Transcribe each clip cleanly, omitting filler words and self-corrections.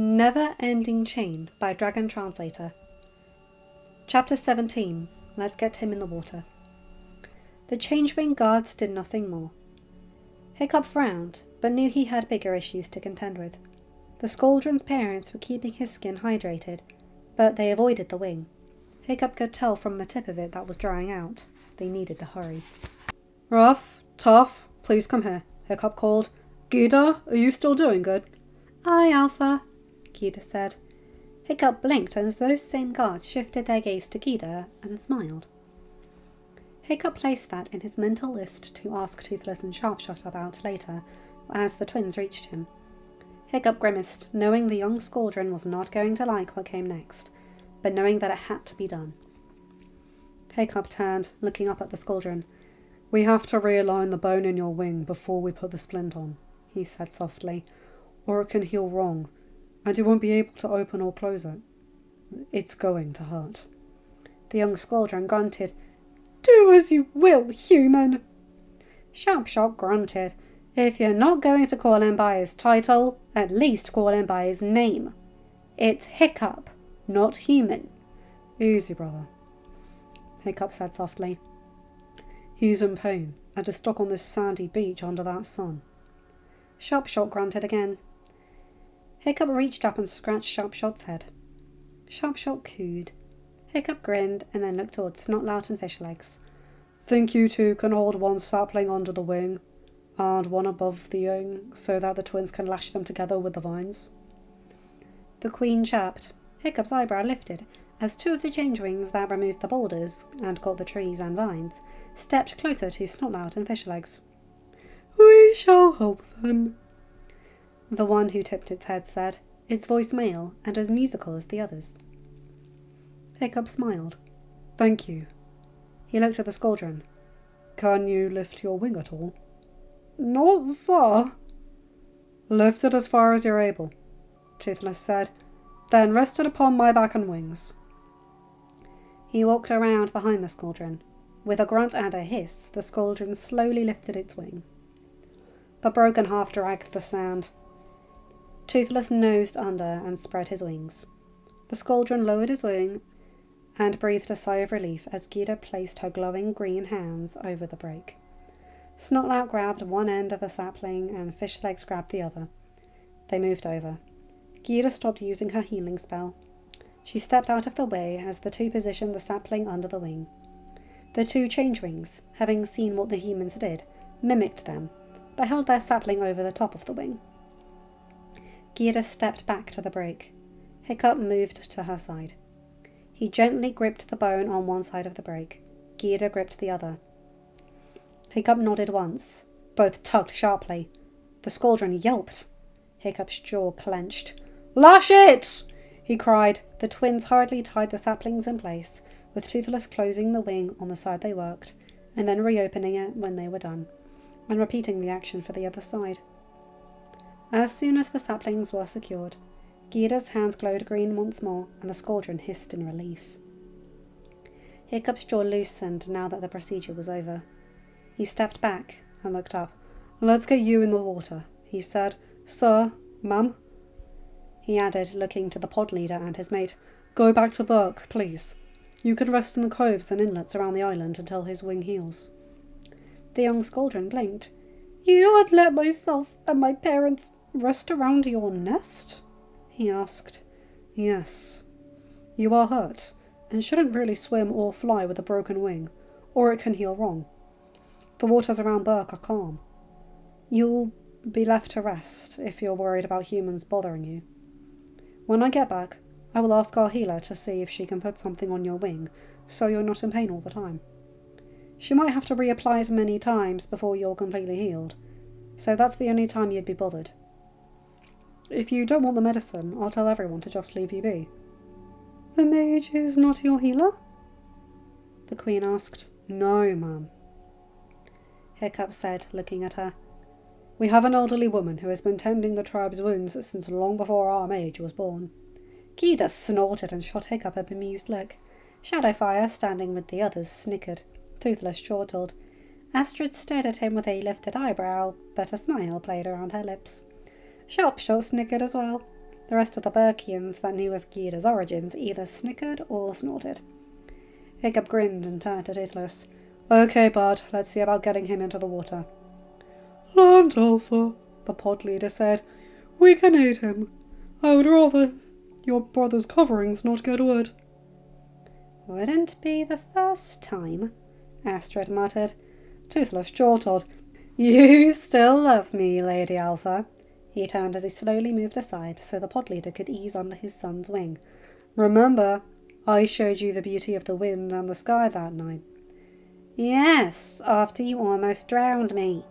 Never-Ending Chain by Dragon Translator. Chapter 17. Let's get him in the water. The Changeling guards did nothing more. Hiccup frowned, but knew he had bigger issues to contend with. The Squadron's parents were keeping his skin hydrated, but they avoided the wing. Hiccup could tell from the tip of it that was drying out. They needed to hurry. Rough, tough, please come here, Hiccup called. Gida, are you still doing good? Aye, Alpha, Gida said. Hiccup blinked as those same guards shifted their gaze to Gida and smiled. Hiccup placed that in his mental list to ask Toothless and Sharpshot about later, as the twins reached him. Hiccup grimaced, knowing the young Squadron was not going to like what came next, but knowing that it had to be done. Hiccup turned, looking up at the Squadron. We have to realign the bone in your wing before we put the splint on, he said softly, or it can heal wrong, and you won't be able to open or close it. It's going to hurt. The young Squadron grunted. Do as you will, human. Sharpshot grunted. If you're not going to call him by his title, at least call him by his name. It's Hiccup, not human. Easy, brother, Hiccup said softly. He's in pain and is stuck on this sandy beach under that sun. Sharpshot grunted again. Hiccup reached up and scratched Sharpshot's head. Sharpshot cooed. Hiccup grinned and then looked towards Snotlout and Fishlegs. Think you two can hold one sapling under the wing and one above the wing so that the twins can lash them together with the vines? The Queen chirped. Hiccup's eyebrow lifted as two of the changelings that removed the boulders and got the trees and vines stepped closer to Snotlout and Fishlegs. We shall help them, the one who tipped its head said, its voice male and as musical as the others. Hiccup smiled. Thank you. He looked at the Squadron. Can you lift your wing at all? Not far. Lift it as far as you're able, Toothless said. Then rest it upon my back and wings. He walked around behind the Squadron. With a grunt and a hiss, the Squadron slowly lifted its wing. The broken half dragged the sand. Toothless nosed under and spread his wings. The Squadron lowered his wing and breathed a sigh of relief as Gida placed her glowing green hands over the break. Snotlout grabbed one end of a sapling and Fishlegs grabbed the other. They moved over. Gida stopped using her healing spell. She stepped out of the way as the two positioned the sapling under the wing. The two changelings, having seen what the humans did, mimicked them, but held their sapling over the top of the wing. Gida stepped back to the break. Hiccup moved to her side. He gently gripped the bone on one side of the break. Gida gripped the other. Hiccup nodded once. Both tugged sharply. The Squadron yelped. Hiccup's jaw clenched. Lash it! He cried. The twins hurriedly tied the saplings in place, with Toothless closing the wing on the side they worked, and then reopening it when they were done, and repeating the action for the other side. As soon as the saplings were secured, Gida's hands glowed green once more, and the Squadron hissed in relief. Hiccup's jaw loosened now that the procedure was over. He stepped back and looked up. Let's get you in the water, he said. Sir, ma'am, he added, looking to the pod leader and his mate. Go back to Berk, please. You can rest in the coves and inlets around the island until his wing heals. The young Squadron blinked. You would let myself and my parents rest around your nest? He asked. Yes. You are hurt, and shouldn't really swim or fly with a broken wing, or it can heal wrong. The waters around Berk are calm. You'll be left to rest if you're worried about humans bothering you. When I get back, I will ask our healer to see if she can put something on your wing, so you're not in pain all the time. She might have to reapply it many times before you're completely healed, so that's the only time you'd be bothered. If you don't want the medicine, I'll tell everyone to just leave you be. The mage is not your healer? The Queen asked. No, ma'am, Hiccup said, looking at her. We have an elderly woman who has been tending the tribe's wounds since long before our mage was born. Gida snorted and shot Hiccup a bemused look. Shadowfire, standing with the others, snickered. Toothless chortled. Astrid stared at him with a lifted eyebrow, but a smile played around her lips. Sharpshot snickered as well. The rest of the Berkians that knew of Gyda's origins either snickered or snorted. Hiccup grinned and turned to Toothless. "Okay, bud, let's see about getting him into the water." "Land Alpha," the pod leader said. "We can aid him. I would rather your brother's coverings not get wet." "Wouldn't be the first time," Astrid muttered. Toothless chortled. "You still love me, Lady Alpha." He turned as he slowly moved aside so the pod leader could ease under his son's wing. "Remember, I showed you the beauty of the wind and the sky that night." "Yes, after you almost drowned me,"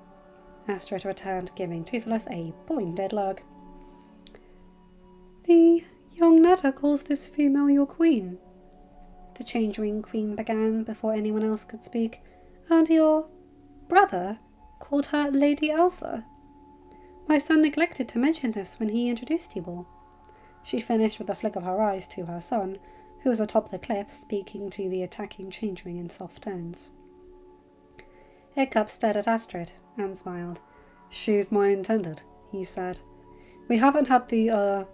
Astrid returned, giving Toothless a pointed look. "The young Netta calls this female your queen," the changeling queen began before anyone else could speak. "And your brother called her Lady Alpha. My son neglected to mention this when he introduced you all." She finished with a flick of her eyes to her son, who was atop the cliff speaking to the attacking changeling in soft tones. Hiccup stared at Astrid and smiled. "She's my intended," he said. "We haven't had the,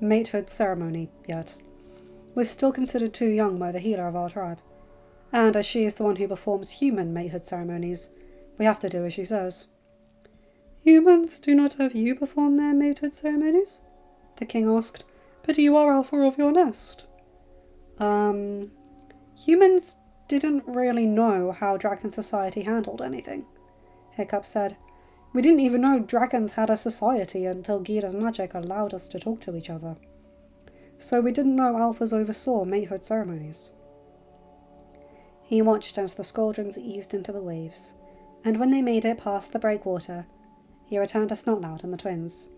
matehood ceremony yet. We're still considered too young by the healer of our tribe. And as she is the one who performs human matehood ceremonies, we have to do as she says." "Humans do not have you perform their matehood ceremonies?" the king asked. "But you are alpha of your nest." Humans didn't really know how dragon society handled anything," Hiccup said. "We didn't even know dragons had a society until Gyda's magic allowed us to talk to each other. So we didn't know alphas oversaw matehood ceremonies." He watched as the squadrons eased into the waves, and when they made it past the breakwater, he returned to Snotlout and the twins.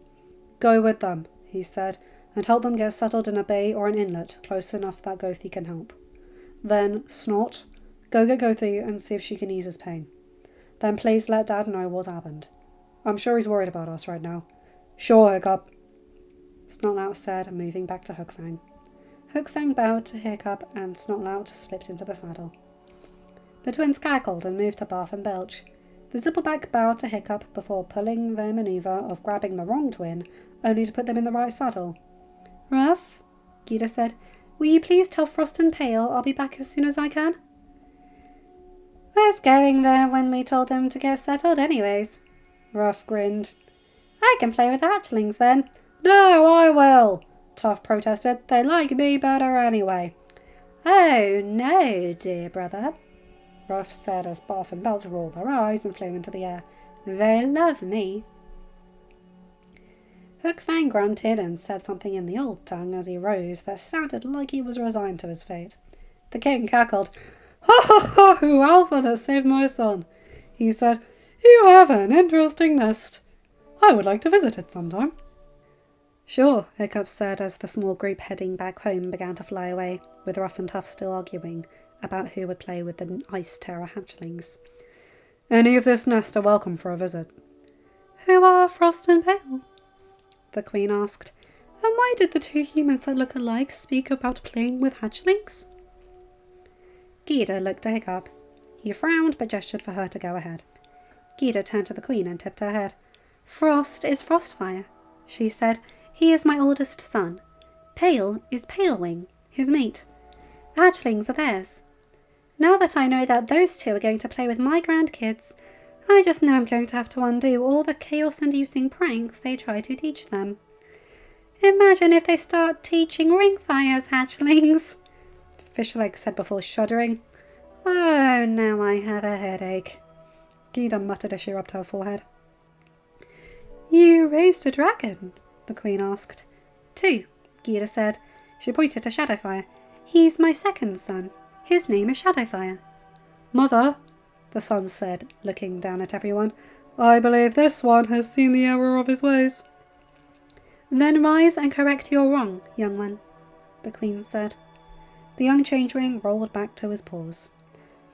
"Go with them," he said, "and help them get settled in a bay or an inlet close enough that Gothi can help. Then, Snot, go get Gothi and see if she can ease his pain. Then please let Dad know what happened. I'm sure he's worried about us right now." "Sure, Hiccup," Snotlout said, moving back to Hookfang. Hookfang bowed to Hiccup and Snotlout slipped into the saddle. The twins cackled and moved to barf and belch. The Zippleback bowed to Hiccup before pulling their maneuver of grabbing the wrong twin, only to put them in the right saddle. "Ruff," Gyda said, "will you please tell Frost and Pale I'll be back as soon as I can?" "Was going there when we told them to get settled anyways." Ruff grinned. "I can play with the hatchlings then." "No, I will," Tuff protested. "They like me better anyway." "Oh, no, dear brother," Ruff said as Barf and Belch rolled their eyes and flew into the air. "They love me." Hookfang grunted and said something in the old tongue as he rose that sounded like he was resigned to his fate. The king cackled. "Ha ha ha! Alpha that saved my son," he said. "You have an interesting nest. I would like to visit it sometime." "Sure," Hiccup said as the small group heading back home began to fly away, with Ruff and Tuff still arguing about who would play with the Ice Terror hatchlings. "Any of this nest are welcome for a visit." "Who are Frost and Pale?" the queen asked. "And why did the two humans that look alike speak about playing with hatchlings?" Gyda looked at Hiccup. He frowned but gestured for her to go ahead. Gyda turned to the queen and tipped her head. "Frost is Frostfire," she said. "He is my oldest son. Pale is Palewing, his mate. The hatchlings are theirs. Now that I know that those two are going to play with my grandkids, I just know I'm going to have to undo all the chaos-inducing pranks they try to teach them. Imagine if they start teaching Ringfire's hatchlings," Fishleg said before shuddering. "Oh, now I have a headache," Gyda muttered as she rubbed her forehead. "You raised a dragon?" the queen asked. "Two," Gyda said. She pointed to Shadowfire. "He's my second son. His name is Shadowfire." "Mother," the son said, looking down at everyone, "I believe this one has seen the error of his ways." "Then rise and correct your wrong, young one," the queen said. The young changeling rolled back to his paws.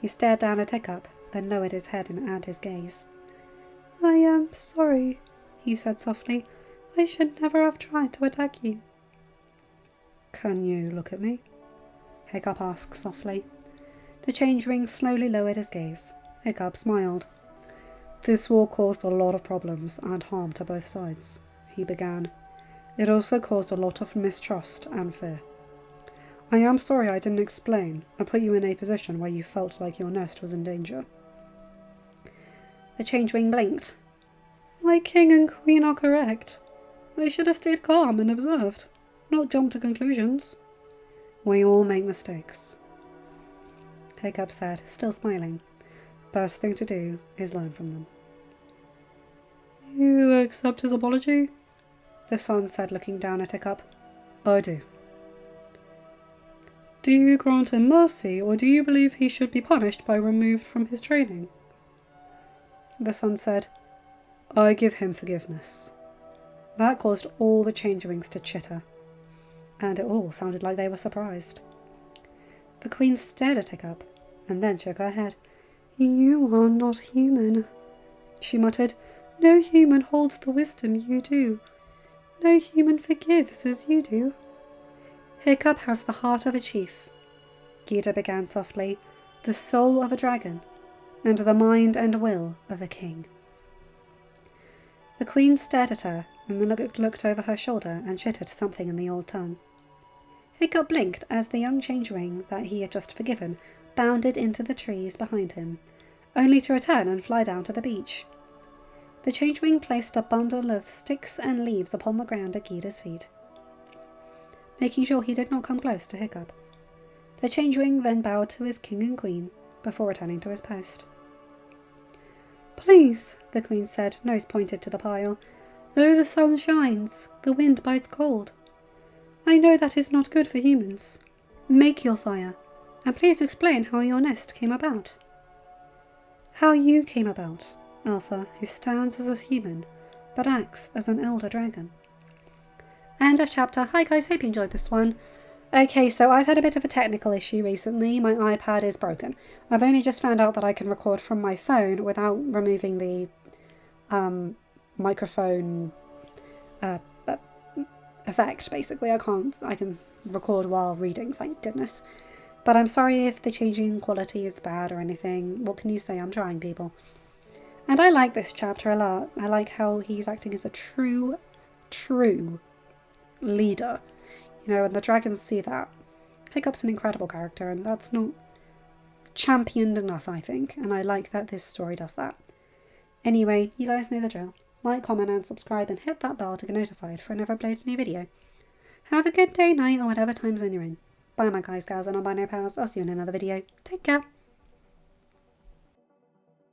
He stared down at Hiccup, then lowered his head and added his gaze. "I am sorry," he said softly. "I should never have tried to attack you." "Can you look at me?" Hiccup asked softly. The changeling slowly lowered his gaze. Hiccup smiled. "This war caused a lot of problems and harm to both sides," he began. It also caused a lot of mistrust and fear. I am sorry I didn't explain and put you in a position where you felt like your nest was in danger. The changeling blinked. My king and queen are correct. I should have stayed calm and observed, not jumped to conclusions. We all make mistakes, Hiccup said, still smiling. Best thing to do is learn from them. You accept his apology? The Sun said, looking down at Hiccup. I do. Do you grant him mercy, or do you believe he should be punished by removed from his training? The Sun said, I give him forgiveness. That caused all the changelings to chitter, and it all sounded like they were surprised. The Queen stared at Hiccup, and then shook her head. You are not human, she muttered. No human holds the wisdom you do. No human forgives as you do. Hiccup has the heart of a chief, Gita began softly, the soul of a dragon, and the mind and will of a king. The Queen stared at her, and then looked over her shoulder and chittered something in the old tongue. Hiccup blinked as the young changeling that he had just forgiven bounded into the trees behind him, only to return and fly down to the beach. The changeling placed a bundle of sticks and leaves upon the ground at Gita's feet, making sure he did not come close to Hiccup. The changeling then bowed to his king and queen before returning to his post. Please, the Queen said, nose pointed to the pile. Though the sun shines, the wind bites cold. I know that is not good for humans. Make your fire, and please explain how your nest came about. How you came about, Alpha, who stands as a human, but acts as an elder dragon. End of chapter. Hi guys, hope you enjoyed this one. Okay, so I've had a bit of a technical issue recently. My iPad is broken. I've only just found out that I can record from my phone without removing the microphone effect, basically. I can record while reading, thank goodness. But I'm sorry if the changing quality is bad or anything. What can you say? I'm trying, people. And I like this chapter a lot. I like how he's acting as a true leader. You know, and the dragons see that. Hiccup's an incredible character, and that's not championed enough, I think. And I like that this story does that. Anyway, you guys know the drill. Like, comment, and subscribe, and hit that bell to get notified for whenever I upload a new video. Have a good day, night, or whatever time zone you're in. Bye, my guys, gals, and non-binary pals. I'll see you in another video. Take care.